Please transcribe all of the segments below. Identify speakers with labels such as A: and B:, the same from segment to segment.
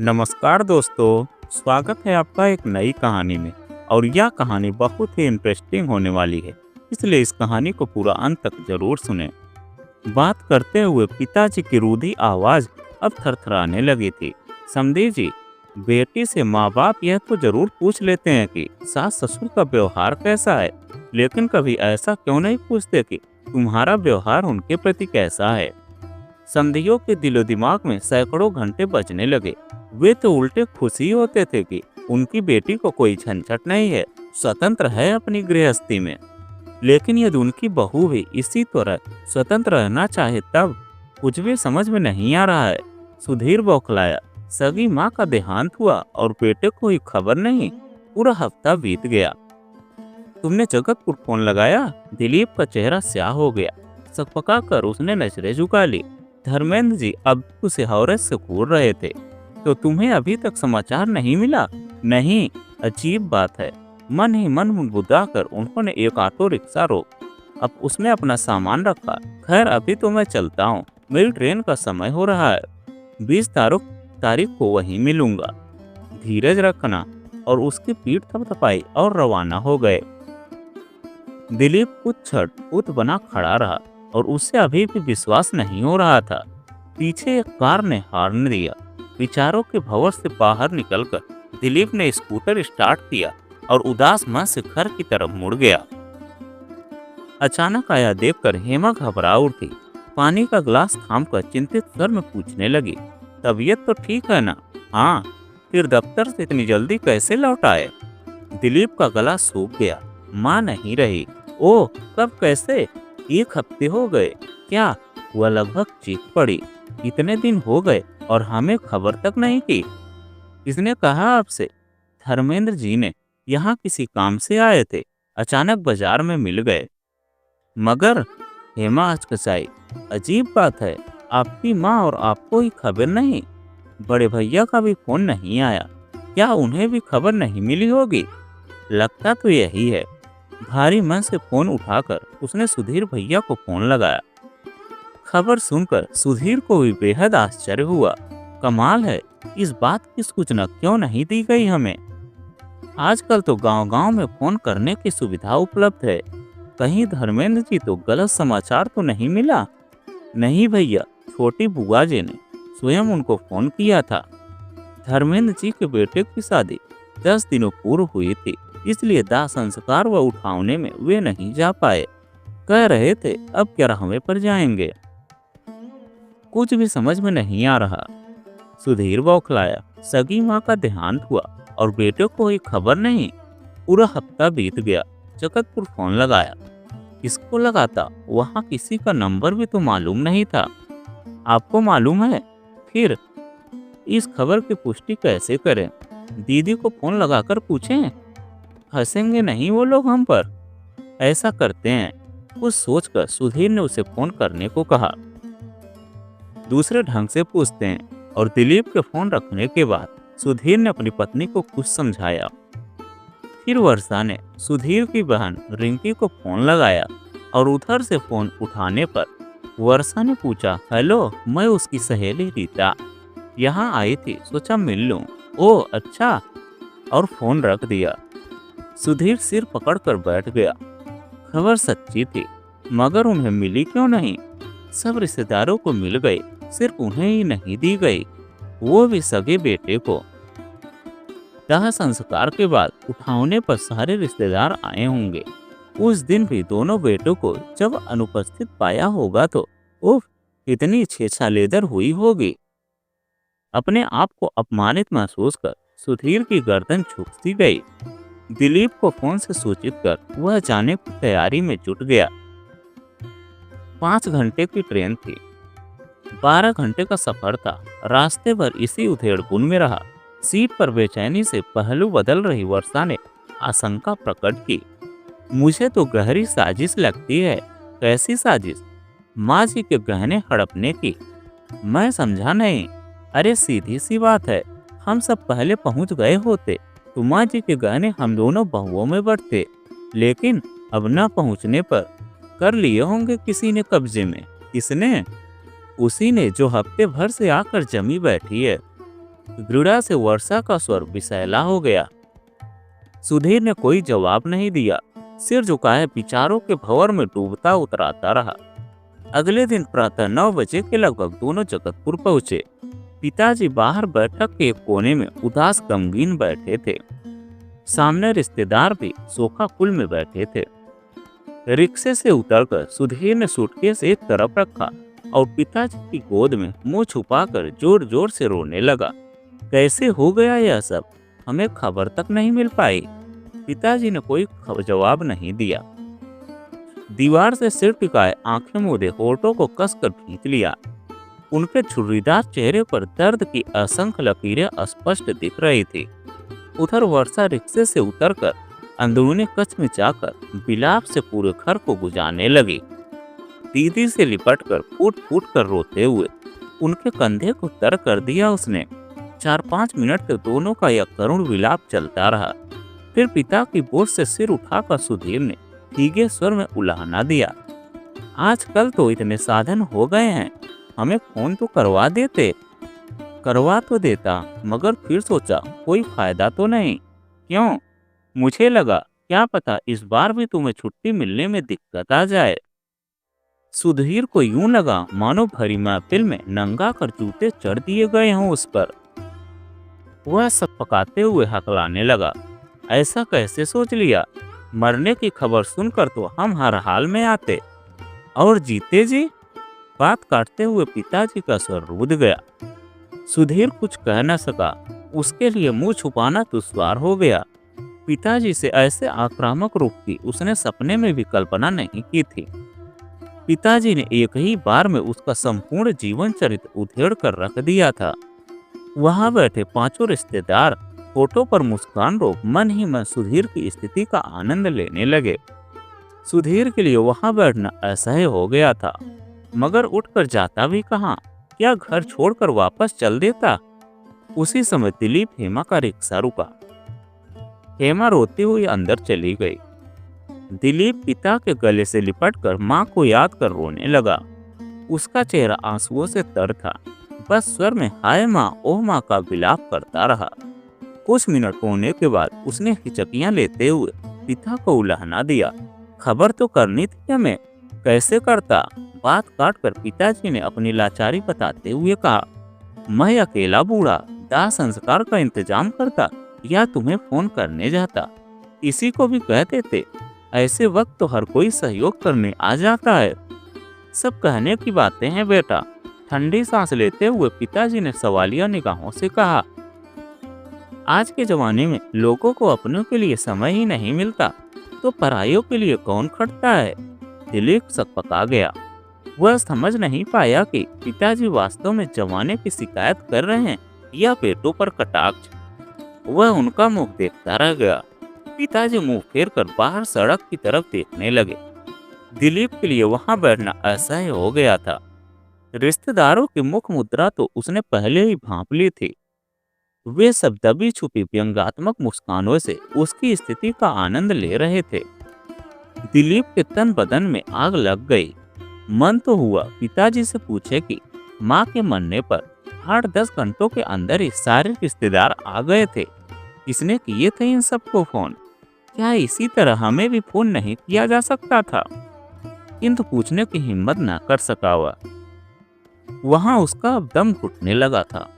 A: नमस्कार दोस्तों, स्वागत है आपका एक नई कहानी में। और यह कहानी बहुत ही इंटरेस्टिंग होने वाली है, इसलिए इस कहानी को पूरा अंत तक जरूर सुनें। बात करते हुए पिताजी की रूधी आवाज अब थरथराने लगी थी। समधी जी, बेटी से माँ बाप यह तो जरूर पूछ लेते हैं कि सास ससुर का व्यवहार कैसा है, लेकिन कभी ऐसा क्यों नहीं पूछते कि तुम्हारा व्यवहार उनके प्रति कैसा है। समधियों के दिलो दिमाग में सैकड़ों घंटे बजने लगे। वे तो उल्टे खुशी होते थे कि उनकी बेटी को कोई झंझट नहीं है, स्वतंत्र है अपनी गृहस्थी में। लेकिन यदि उनकी बहू भी इसी तरह स्वतंत्र रहना चाहे तब कुछ भी समझ में नहीं आ रहा है। सुधीर बौखलाया। सगी माँ का देहांत हुआ और बेटे को ही खबर नहीं। पूरा हफ्ता बीत गया। तुमने जगतपुर फोन लगाया? दिलीप का चेहरा स्याह हो गया। सकपका कर उसने नजरें झुका ली। धर्मेंद्र जी अब उसे हौरत से घूर रहे थे। तो तुम्हें अभी तक समाचार नहीं मिला? नहीं, अजीब बात है। मन ही मन बुदबुदा कर उन्होंने एक ऑटो रिक्शा रोक। अब उसमें अपना सामान रखा। खैर अभी तो मैं चलता हूँ, मेरी ट्रेन का समय हो रहा है। 20 तारीख को वहीं मिलूंगा। धीरज रखना। और उसकी पीठ थपथपाई और रवाना हो गए। दिलीप कुछ क्षण उत बना खड़ा रहा और उससे अभी भी विश्वास नहीं हो रहा था। पीछे एक कार ने हॉर्न दिया। विचारों के भंवर से बाहर निकलकर दिलीप ने स्कूटर स्टार्ट किया और उदास मन से घर की तरफ मुड़ गया। अचानक आया देखकर हेमा घबरा उठी। पानी का गिलास थामकर चिंतित स्वर में पूछने लगी, तबीयत तो ठीक है ना? हाँ। फिर दफ्तर से इतनी जल्दी कैसे लौट आए? दिलीप का गला सूख गया। माँ नहीं रही। ओह, कब, कैसे? 1 हफ्ते हो गए। क्या? वह लगभग चीख पड़ी। इतने दिन हो गए और हमें खबर तक नहीं की। किसने कहा आपसे? धर्मेंद्र जी ने। यहाँ किसी काम से आए थे, अचानक बाजार में मिल गए। मगर? हेमा हचकचाई। अजीब बात है, आपकी माँ और आपको ही खबर नहीं। बड़े भैया का भी फोन नहीं आया। क्या उन्हें भी खबर नहीं मिली होगी? लगता तो यही है। भारी मन से फोन उठाकर उसने सुधीर भैया को फोन लगाया। खबर सुनकर सुधीर को भी बेहद आश्चर्य हुआ। कमाल है, इस बात की सूचना क्यों नहीं दी गई हमें? आजकल तो गांव-गांव में फोन करने की सुविधा उपलब्ध है। कहीं धर्मेंद्र जी तो गलत समाचार तो नहीं मिला? नहीं भैया, छोटी बुआ जी ने स्वयं उनको फोन किया था। धर्मेंद्र जी के बेटे की शादी 10 दिनों पूर्व हुई थी, इसलिए दाह संस्कार व उठावने में वे नहीं जा पाए। कह रहे थे अब 11वें पर जाएंगे। कुछ भी समझ में नहीं आ रहा। सुधीर बौखलाया। सगी माँ का देहांत हुआ और बेटे को ही खबर नहीं। पूरा हफ्ता बीत गया। जगतपुर फोन लगाया। किसको लगाता? वहाँ किसी का नंबर भी तो मालूम नहीं था। आपको मालूम है? फिर इस खबर की पुष्टि कैसे करें? दीदी को फोन लगाकर पूछें? हंसेंगे नहीं वो लोग हम पर। ऐसा करते हैं, कुछ सोचकर सुधीर ने उसे फोन करने को कहा। दूसरे ढंग से पूछते हैं। और दिलीप के फोन रखने के बाद सुधीर ने अपनी पत्नी को कुछ समझाया। फिर वर्षा ने सुधीर की बहन रिंकी को फोन लगाया और उधर से फोन उठाने पर वर्षा ने पूछा, हेलो, मैं उसकी सहेली रीता यहाँ आई थी, सोचा मिल लूं। ओह अच्छा। और फोन रख दिया। सुधीर सिर पकड़कर बैठ गया। खबर सच्ची थी, मगर उन्हें मिली क्यों नहीं? सब रिश्तेदारों को मिल गई, सिर्फ उन्हें ही नहीं दी गई, वो भी सगे बेटे को। दाह संस्कार के बाद उठावने पर सारे रिश्तेदार आए होंगे। उस दिन भी दोनों बेटों को जब अनुपस्थित पाया होगा तो उफ, इतनी छेछालेदर हुई होगी। अपने आप को अपमानित महसूस कर सुधीर की गर्दन झुकती गई। दिलीप को फोन से सूचित कर वह जाने की तैयारी में जुट गया। 5 घंटे की ट्रेन थी। 12 घंटे का सफर था। रास्ते भर इसी उधेड़-बुन में रहा। सीट पर बेचैनी से पहलू बदल रही वर्षा ने आशंका प्रकट की। मुझे तो गहरी साजिश लगती है। कैसी साजिश? माँ जी के गहने हड़पने की। मैं समझा नहीं। अरे सीधी सी बात है, हम सब पहले पहुंच गए होते तो माँ जी के गहने हम दोनों बहुओं में बढ़ते, लेकिन अब न पहुंचने पर कर लिए होंगे किसी ने कब्जे में। किसने? उसी ने जो हफ्ते भर से आकर जमी बैठी है। दृढ़ा से वर्षा का स्वर विषैला हो गया। सुधीर ने कोई जवाब नहीं दिया, सिर झुकाए विचारों के भंवर में डूबता उतराता रहा। अगले दिन प्रातः 9 बजे के लगभग दोनों जगतपुर पहुंचे। पिताजी बाहर बैठक के एक कोने में उदास गमगीन बैठे थे। सामने रिश्तेदार भी सोफा कुल में बैठे थे। रिक्शे से उतरकर सुधीर ने सूटकेस एक तरफ रखा और पिताजी की गोद में मुंह छुपाकर जोर जोर से रोने लगा। कैसे हो गया यह सब, हमें खबर तक नहीं मिल पाई। पिताजी ने कोई जवाब नहीं दिया। दीवार से सिर टिकाए आंखें मूंदे होठों को कसकर खींच लिया। उनके छुरीदार चेहरे पर दर्द की असंख्य लकीरें स्पष्ट दिख रही थी। उधर वर्षा रिक्शे से उतरकर अंदरूनी कक्ष में जाकर विलाप से पूरे घर को गुजारने लगी। दीदी से लिपटकर फूट फूट कर रोते हुए उनके कंधे को तर कर दिया उसने। 4-5 मिनट तक दोनों का यह करुण विलाप चलता रहा। फिर पिता की बोझ से सिर उठाकर सुधीर ने भीगे स्वर में उलाहना दिया। आजकल तो इतने साधन हो गए हैं, हमें फोन तो करवा देते। करवा तो देता, मगर फिर सोचा कोई फायदा तो नहीं। क्यों? मुझे लगा क्या पता इस बार भी तुम्हें छुट्टी मिलने में दिक्कत आ जाए। सुधीर को यूं लगा मानो भरी महफिल में नंगा कर जूते चढ़ दिए गए हों उस पर। वह सब पकाते हुए हकलाने लगा। ऐसा कैसे सोच लिया? मरने की खबर सुनकर तो हम हर हाल में आते। और जीते जी? बात काटते हुए पिताजी का स्वर रुध गया। सुधीर कुछ कह न सका, उसके लिए मुंह छुपाना दुश्वार हो गया। पिताजी से ऐसे आक्रामक रूप की उसने सपने में भी कल्पना नहीं की थी। पिताजी ने एक ही बार में उसका संपूर्ण जीवन चरित्र उधेड़ कर रख दिया था। वहां बैठे 5 रिश्तेदार फोटो पर मुस्कान रोक मन ही मन सुधीर की स्थिति का आनंद लेने लगे। सुधीर के लिए वहां बैठना असह्य हो गया था, मगर उठकर जाता भी कहाँ? क्या घर छोड़कर वापस चल देता? उसी समय दिलीप हेमा का रिक्शा रुका। हेमा रोती हुई अंदर चली गई। दिलीप पिता के गले से लिपटकर मां को याद कर रोने लगा। उसका चेहरा आंसुओं से तर था, बस स्वर में हाय माँ ओह माँ का विलाप करता रहा। कुछ मिनट होने के बाद उसने हिचकियां लेते हुए पिता को उलाहना दिया। खबर तो करनी थी हमें, कैसे करता? बात काट कर पिताजी ने अपनी लाचारी बताते हुए कहा, मैं अकेला बूढ़ा दाह संस्कार का इंतजाम करता या तुम्हें फोन करने जाता, किसी को भी कह देते। ऐसे वक्त तो हर कोई सहयोग करने आ जाता है। सब कहने की बातें हैं बेटा। ठंडी सांस लेते हुए पिताजी ने सवालिया निगाहों से कहा, आज के जमाने में लोगों को अपनों के लिए समय ही नहीं मिलता, तो परायों के लिए कौन खटता है? दिलीप सकपका गया। वह समझ नहीं पाया कि पिताजी वास्तव में जमाने की शिकायत कर रहे हैं या पेटों पर कटाक्ष। वह उनका मुख देखता रह गया। पिताजी मुंह फेर कर बाहर सड़क की तरफ देखने लगे। दिलीप के लिए वहां बैठना असह्य हो गया था। रिश्तेदारों की मुख मुद्रा तो उसने पहले ही भांप ली थी। वे सब दबी छुपी व्यंग्यात्मक मुस्कानों से उसकी स्थिति का आनंद ले रहे थे। दिलीप के तन बदन में आग लग गई। मन तो हुआ पिताजी से पूछे कि माँ के मरने पर 8-10 घंटों के अंदर ही सारे रिश्तेदार आ गए थे, किसने किए थे इन सबको फोन? क्या इसी तरह हमें भी फोन नहीं किया जा सकता था? किंतु पूछने की हिम्मत न कर सका। वहां उसका दम घुटने लगा था।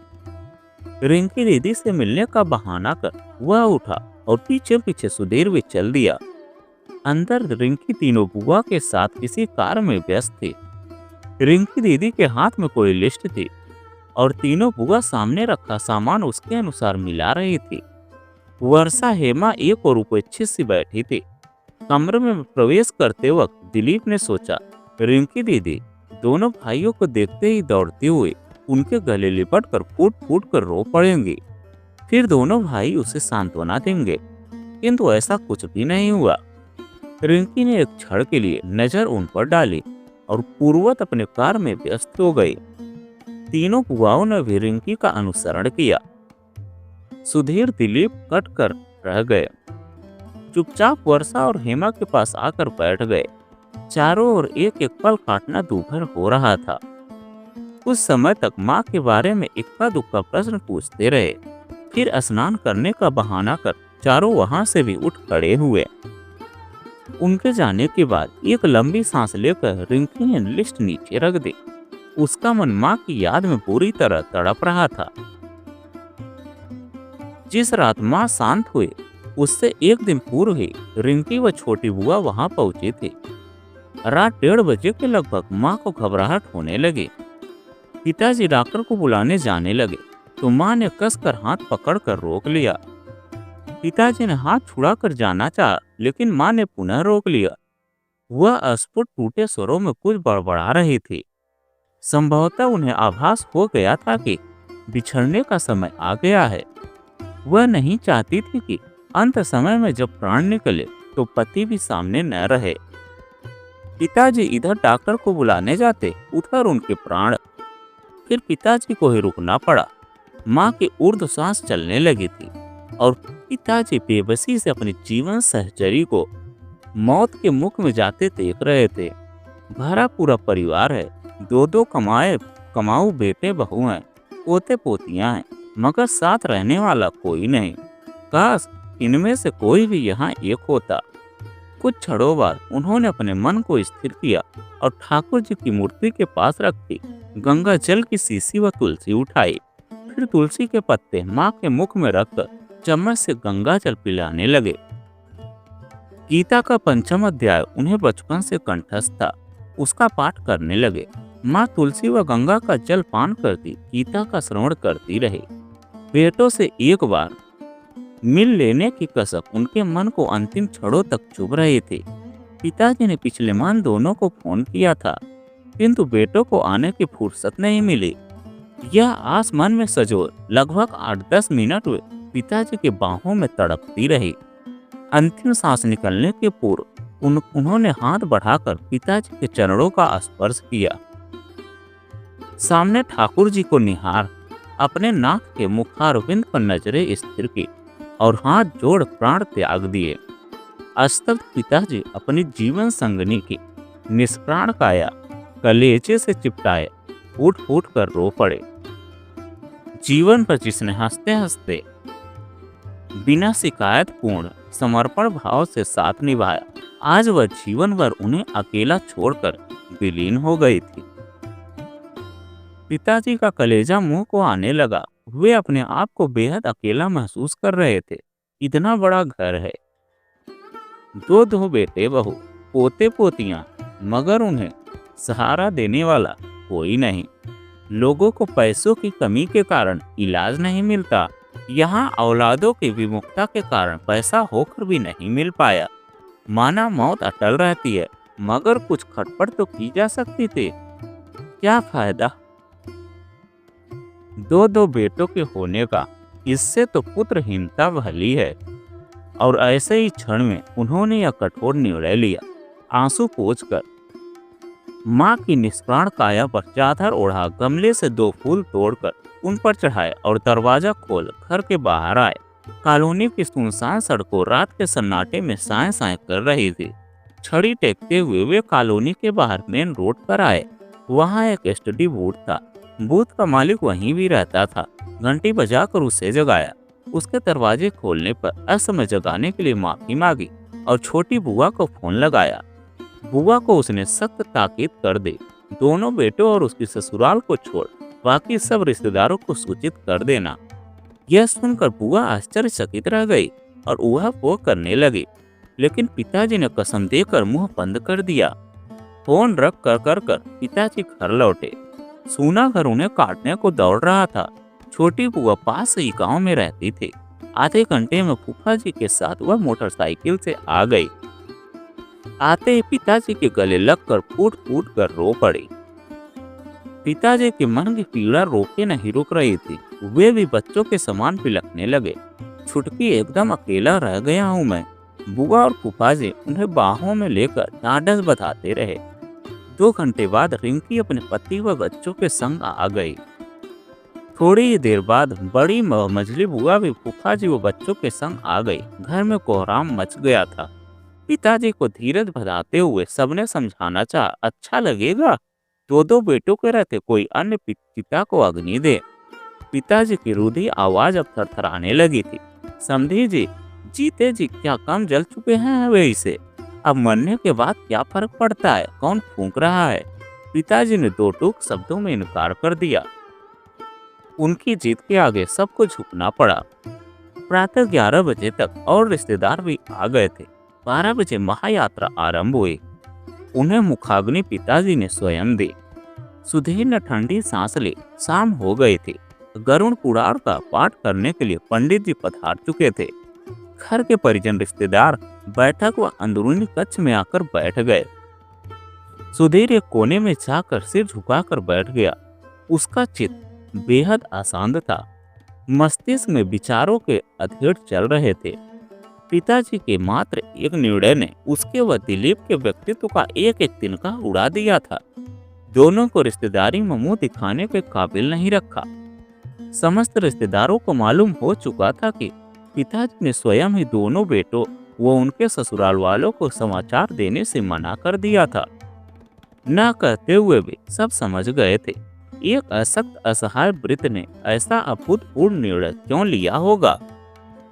A: रिंकी दीदी से मिलने का बहाना कर वह उठा और पीछे पीछे सुधीर भी चल दिया। अंदर रिंकी तीनों बुआ के साथ किसी कार में व्यस्त थी। रिंकी दीदी के हाथ में कोई लिस्ट थी और तीनों बुआ सामने रखा सामान उसके अनुसार मिला रही थी। वर्षा हेमा एक और उपेक्षित सी बैठी थी। कमरे में प्रवेश करते वक्त दिलीप ने सोचा, रिंकी दीदी दोनों भाइयों को देखते ही दौड़ती हुई उनके गले लिपट कर फूट फूट कर रो पड़ेंगी। फिर दोनों भाई उसे सांत्वना देंगे, किंतु ऐसा कुछ भी नहीं हुआ। रिंकी ने एक क्षण के लिए नजर उन पर डाली और पूर्ववत अपने कार में व्यस्त हो गई। तीनों बुआओं ने भी रिंकी का अनुसरण किया। सुधीर दिलीप कट कर रह गए। चुपचाप वर्षा और हेमा के पास आकर बैठ गए। चारों ओर एक एक पल काटना दूभर हो रहा था। कुछ समय तक माँ के बारे में इक्का दुक्का प्रश्न पूछते रहे। फिर स्नान करने का बहाना कर चारों वहां से भी उठ खड़े हुए। उनके जाने के बाद एक लंबी सांस लेकर रिंकी ने लिस्ट नीचे रख दी। उसका मन माँ की याद में पूरी तरह तड़प रहा था। जिस रात माँ शांत हुए उससे एक दिन पूर्व ही रिंकी व छोटी बुआ वहां पहुंची थी। रात 1:30 बजे के लगभग माँ को घबराहट होने लगी। पिताजी डॉक्टर को बुलाने जाने लगे तो माँ ने कसकर हाथ पकड़कर रोक लिया। पिताजी ने हाथ छुड़ाकर जाना चाहा लेकिन माँ ने पुनः रोक लिया। वह अस्फुट टूटे स्वरों में कुछ बड़बड़ा रही थी। संभवतः उन्हें आभास हो गया था कि बिछड़ने का समय आ गया है। वह नहीं चाहती थी कि अंत समय में जब प्राण निकले तो पति भी सामने न रहे। पिताजी इधर डॉक्टर को बुलाने जाते, उधर उनके प्राण। फिर पिताजी को ही रुकना पड़ा। माँ की ऊर्ध्व सांस चलने लगी थी और पिताजी बेबसी से अपनी जीवन सहचरी को मौत के मुख में जाते देख रहे थे। भरा पूरा परिवार है, 2-2 कमाऊ बेटे बहू हैं, पोते पोतियां हैं, मगर साथ रहने वाला कोई नहीं। काश इनमें से कोई भी यहाँ एक होता। कुछ क्षणों बाद उन्होंने अपने मन को स्थिर किया और ठाकुर जी की मूर्ति के पास रखी गंगा जल की शीशी व तुलसी उठाई। फिर तुलसी के पत्ते माँ के मुख में रखकर चम्मच से गंगा जल पिलाने लगे। गीता का 5वां अध्याय उन्हें बचपन से कंठस्थ था। उसका पाठ करने लगे। माँ तुलसी व गंगा का जल पान करती गीता का श्रवण करती रही। बेटों से एक बार मिल लेने की कसक उनके मन को अंतिम क्षणों तक चुभ रही थी। पिताजी ने पिछले माह दोनों को फोन किया था किंतु बेटों को आने की फुर्सत नहीं मिली। यह आसमान में सजोर लगभग 8-10 मिनट हुए पिताजी की बाहों में तड़पती रही। अंतिम सांस निकलने के पूर्व उन्होंने हाथ बढ़ाकर पिताजी के चरणों का स्पर्श किया। सामने ठाकुर जी को निहार अपने नाक के मुखारविंद पर नजरें स्थिर की और हाथ जोड़ प्राण त्याग दिए। अस्तब्ध पिताजी अपनी जीवन संगनी की निष्प्राण काया कलेजे से चिपटाए फूट फूट कर रो पड़े। जीवन पर जिसने हंसते हंसते बिना शिकायत पूर्ण समर्पण भाव से साथ निभाया, आज वह जीवन भर उन्हें अकेला छोड़कर विलीन हो गई थी। पिताजी का कलेजा मुंह को आने लगा। वे अपने आप को बेहद अकेला महसूस कर रहे थे। इतना बड़ा घर है, 2-2 बेटे बहू, पोते पोतियां, मगर उन्हें सहारा देने वाला कोई नहीं। लोगों को पैसों की कमी के कारण इलाज नहीं मिलता। यहाँ औलादों की विमुखता के कारण पैसा होकर भी नहीं मिल पाया। माना मौत अटल रहती है, मगर कुछ खटपट तो की जा सकती थी। क्या फायदा 2-2 बेटों के होने का, इससे तो पुत्रहीनता भली है। और ऐसे ही क्षण में उन्होंने यह कठोर निर्णय लिया। आंसू पोंछकर माँ की निष्प्राण काया पर चादर ओढ़ा, गमले से 2 फूल तोड़कर उन पर चढ़ाए और दरवाजा खोल घर के बाहर आए। कॉलोनी की सुनसान सड़कों रात के सन्नाटे में साए साए कर रही थी। छड़ी टेकते हुए वे कॉलोनी के बाहर मेन रोड पर आए। वहाँ एक एसटीडी बूथ था। बूथ का मालिक वहीं भी रहता था। घंटी बजाकर उसे जगाया। उसके दरवाजे खोलने पर असमय जगाने के लिए माफी मांगी और छोटी बुआ को फोन लगाया। बुआ को उसने सख्त ताकीद कर दी, दोनों बेटों और उसकी ससुराल को छोड़ बाकी सब रिश्तेदारों को सूचित कर देना। यह सुनकर बुआ आश्चर्यचकित रह गई और उहा पोह करने लगी, लेकिन पिताजी ने कसम देकर मुंह बंद कर दिया। फोन रख कर पिताजी घर लौटे। सूना घर उन्हें काटने को दौड़ रहा था। छोटी बुआ पास ही गांव में रहती थी। आधे घंटे में फूफा जी के साथ वह मोटरसाइकिल से आ गई। आते ही पिताजी के गले लगकर फूट फूट कर रो पड़ी। पिताजी के मन की पीड़ा रोके नहीं रुक रही थी। वे भी बच्चों के समान बिलखने लगे। छुटकी एकदम अकेला रह गया हूँ मैं। बुआ और फूफा जी उन्हें बाहों में लेकर ढांढस बधाते रहे। 2 घंटे बाद रिंकी अपने पति व बच्चों के संग आ गई। थोड़ी ही देर बाद बड़ी मझली बुआ भी फूफा जी व बच्चों के संग आ गई। घर में कोहराम मच गया था। पिताजी को धीरज बधाते हुए सबने समझाना चाहा, अच्छा लगेगा, दो दो बेटों के रहते कोई अन्य पिता को अग्नि दे। पिताजी की रुधी आवाज अब थरथराने लगी थी। समझी जी, जीते जी क्या कम जल चुके हैं वे इसे, अब मरने के बाद क्या फर्क पड़ता है, कौन फूंक रहा है। पिताजी ने दो टूक शब्दों में इनकार कर दिया। उनकी जीत के आगे सबको झुकना पड़ा। प्रातः 11 बजे तक और रिश्तेदार भी आ गए थे। 12 बजे महायात्रा आरंभ हुई। उन्हें मुखाग्नि पिताजी ने स्वयं दी। सुधीर ने ठंडी सांस ली। शाम हो गई थी। गरुण पुराण का पाठ करने के लिए पंडित जी पधार चुके थे। घर के परिजन रिश्तेदार बैठक व अंदरूनी कक्ष में आकर बैठ गए। सुधीर एक कोने में जाकर सिर झुकाकर बैठ गया। उसका चित्त बेहद अशांत था। मस्तिष्क में विचारों के अधेड़ चल रहे थे। पिताजी के मात्र एक निर्णय ने उसके व दिलीप के व्यक्तित्व का एक एक तिनका उड़ा दिया था। दोनों को रिश्तेदारी में मुंह दिखाने के काबिल नहीं रखा। समस्त रिश्तेदारों को मालूम हो चुका था कि पिताजी ने स्वयं ही दोनों बेटों व उनके ससुराल वालों को समाचार देने से मना कर दिया था। न कहते हुए भी सब समझ गए थे एक अशक्त असहाय वृद्ध ने ऐसा अभूतपूर्व निर्णय क्यों लिया होगा।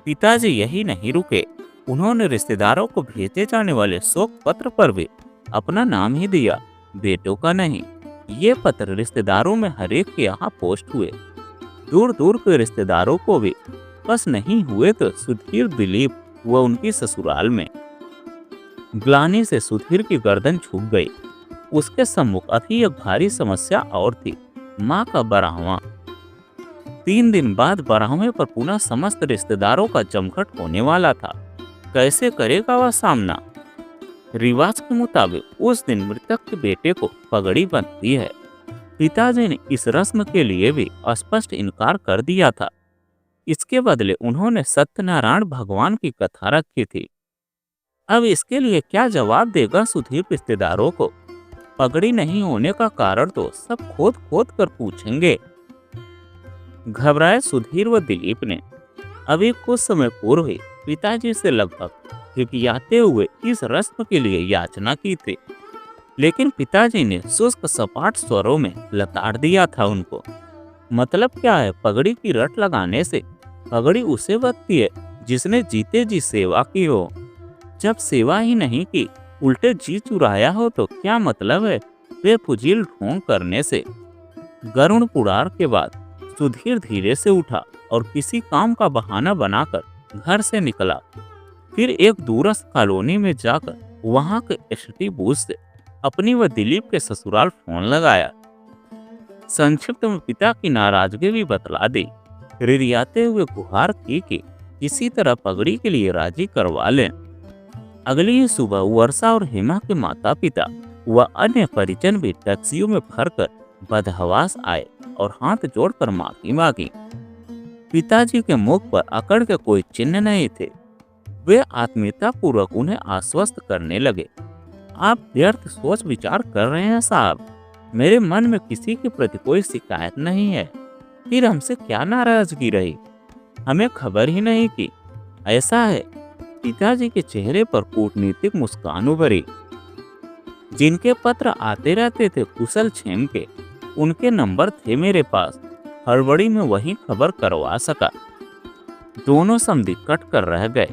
A: पिताजी यही नहीं रुके। उन्होंने रिश्तेदारों को भेजे जाने वाले शोक पत्र पर भी अपना नाम ही दिया, बेटों का नहीं। ये पत्र रिश्तेदारों में हरेक के यहाँ पोस्ट हुए। दूर दूर के रिश्तेदारों को भी, बस नहीं हुए तो सुधीर, दिलीप व उनकी ससुराल में। ग्लानि से सुधीर की गर्दन झुक गई। उसके सम्मुख अभी एक भारी समस्या और थी, माँ का बरहवां। 3 दिन बाद बरहवें पर पुनः समस्त रिश्तेदारों का जमघट होने वाला था। कैसे करेगा वह सामना। रिवाज के मुताबिक उस दिन मृतक के बेटे को पगड़ी बनती है। पिताजी ने इस रस्म के लिए भी स्पष्ट इनकार कर दिया था। इसके बदले उन्होंने सत्यनारायण भगवान की कथा रखी थी। अब इसके लिए क्या जवाब देगा सुधीर रिश्तेदारों को। पगड़ी नहीं होने का कारण तो सब खोद खोद कर पूछेंगे। घबराए सुधीर व दिलीप ने अभी कुछ समय पूर्व ही पिताजी से लगभग हिकियाते हुए इस रस्म के लिए याचना की थी, लेकिन पिताजी ने शुष्क सपाट स्वरों में लताड़ दिया था उनको। मतलब क्या है पगड़ी की रट लगाने से। पगड़ी उसे बचती है जिसने जीते जी सेवा की हो। जब सेवा ही नहीं की, उल्टे जी चुराया हो तो क्या मतलब है बेफुजील ढोंग करने से। गरुण पुराण के बाद सुधीर धीरे से उठा और किसी काम का बहाना बनाकर घर से निकला। फिर एक दूरस्थ कॉलोनी में जाकर वहां के एसटी बूथ से अपनी व दिलीप के ससुराल फोन लगाया। संक्षिप्त में पिता की नाराजगी भी बतला दी। रिरियाते हुए गुहार की कि किसी तरह पगड़ी के लिए राजी करवा लें। अगली ही सुबह वर्षा और हेमा के माता पिता व अन्य परिजन भी टैक्सियों में भरकर बदहवास आए और हाथ जोड़कर माफी मांगी। पिताजी के मुख पर अकड़ के कोई चिन्ह नहीं थे। वे आत्मीयता पूर्वक उन्हें आश्वस्त करने लगे। आप व्यर्थ सोच विचार कर रहे हैं साहब, मेरे मन में किसी के प्रति कोई शिकायत नहीं है। फिर हमसे क्या नाराजगी रही, हमें खबर ही नहीं की। ऐसा है। पिताजी के चेहरे पर कूटनीतिक मुस्कान उभरी। जिनके पत्र आते रहते थे कुशल क्षेम के, उनके नंबर थे मेरे पास। हड़बड़ी में वही खबर करवा सका। दोनों समधी कट कर रह गए।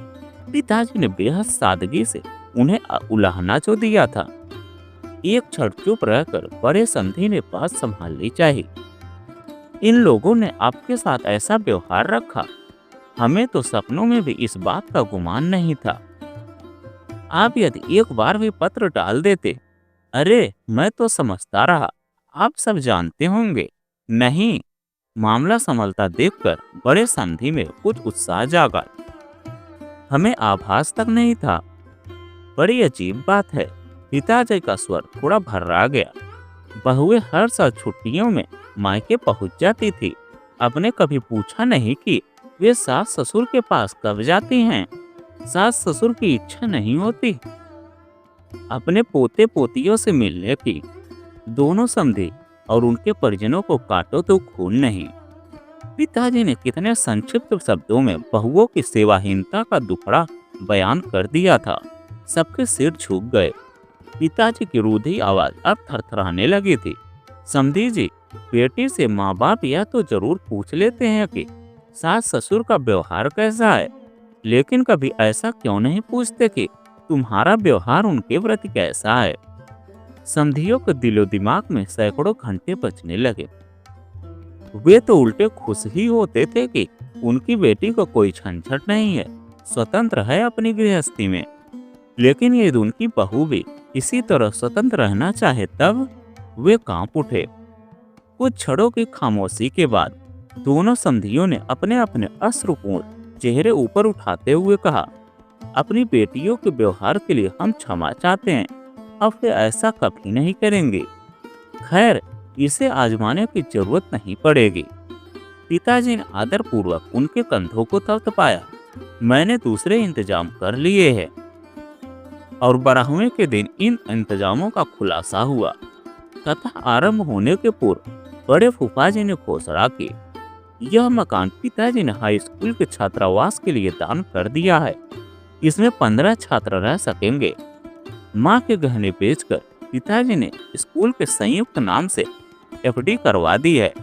A: पिताजी ने बेहद सादगी से उन्हें उलाहना जो दिया था। एक क्षण चुप रहकर बड़े संधि ने बात संभालनी चाहिए। इन लोगों ने आपके साथ ऐसा व्यवहार रखा, हमें तो सपनों में भी इस बात का गुमान नहीं था। आप यदि एक बार भी पत्र डाल देते। अरे मैं तो समझता रहा आप सब जानते होंगे। नहीं, मामला संभलता देखकर बड़े संधि में कुछ उत्साह जागा। हमें आभास तक नहीं था। बड़ी अजीब बात है। पिताजी का स्वर थोड़ा भर्रा गया। बहुएं हर साल छुट्टियों में मायके पहुंच जाती थी। आपने कभी पूछा नहीं कि वे सास ससुर के पास कब जाती हैं। सास ससुर की इच्छा नहीं होती अपने पोते पोतियों से मिलने की। दोनों समझे और उनके परिजनों को काटो तो खून नहीं। पिताजी ने कितने संक्षिप्त शब्दों में बहुओं की सेवाहीनता का दुखड़ा बयान कर दिया था। सबके सिर झुक गए। पिताजी की रूधी आवाज अब थरथराने लगी थी। समधी जी, बेटी से माँ बाप यह तो जरूर पूछ लेते हैं कि सास ससुर का व्यवहार कैसा है, लेकिन कभी ऐसा क्यों नहीं पूछते कि तुम्हारा व्यवहार उनके प्रति कैसा है। समधियों के दिलो दिमाग में सैकड़ों घंटे बजने लगे। वे तो उल्टे खुश ही होते थे कि उनकी बेटी को कोई झंझट नहीं है, स्वतंत्र है अपनी गृहस्थी में। लेकिन यदि उनकी बहू भी इसी तरह स्वतंत्र रहना चाहे तब वे कांप उठे। कुछ क्षणों की खामोशी के बाद दोनों समधियों ने अपने अपने अश्रुपूर्ण चेहरे ऊपर उठाते हुए कहा, अपनी बेटियों के व्यवहार के लिए हम क्षमा चाहते हैं, अब वे ऐसा कभी नहीं करेंगे। खैर, इसे आजमाने की जरूरत नहीं पड़ेगी। पिताजी ने आदरपूर्वक उनके कंधों को थपथपाया। मैंने दूसरे इंतजाम कर लिए हैं। और 12वें के दिन इन इंतजामों का खुलासा हुआ। कथा आरंभ होने के पूर्व बड़े फूफा जी ने घोषणा की, यह मकान पिताजी ने हाई स्कूल के छात्रावास के लिए दान कर दिया है। इसमें 15 छात्र रह सकेंगे। माँ के गहने बेचकर पिताजी ने स्कूल के संयुक्त नाम से एफडी करवा दी है।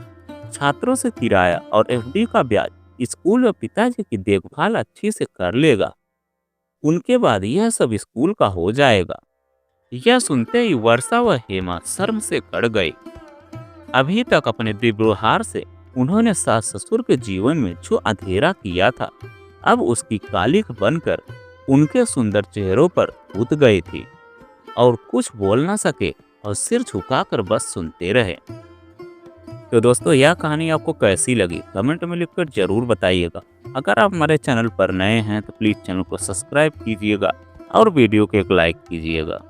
A: छात्रों से किराया और एफडी का ब्याज स्कूल व पिताजी की देखभाल अच्छी से कर लेगा। उनके बाद यह सब स्कूल का हो जाएगा। यह सुनते ही वर्षा व हेमा शर्म से कड़ गई। अभी तक अपने दुर्व्यवहार से उन्होंने सास ससुर के जीवन में जो अंधेरा किया था, अब उसकी कालिख बनकर उनके सुंदर चेहरों पर उतर गई थी और कुछ बोल ना सके और सिर झुकाकर बस सुनते रहे। तो दोस्तों, यह कहानी आपको कैसी लगी कमेंट में लिखकर जरूर बताइएगा। अगर आप हमारे चैनल पर नए हैं तो प्लीज़ चैनल को सब्सक्राइब कीजिएगा और वीडियो को एक लाइक कीजिएगा।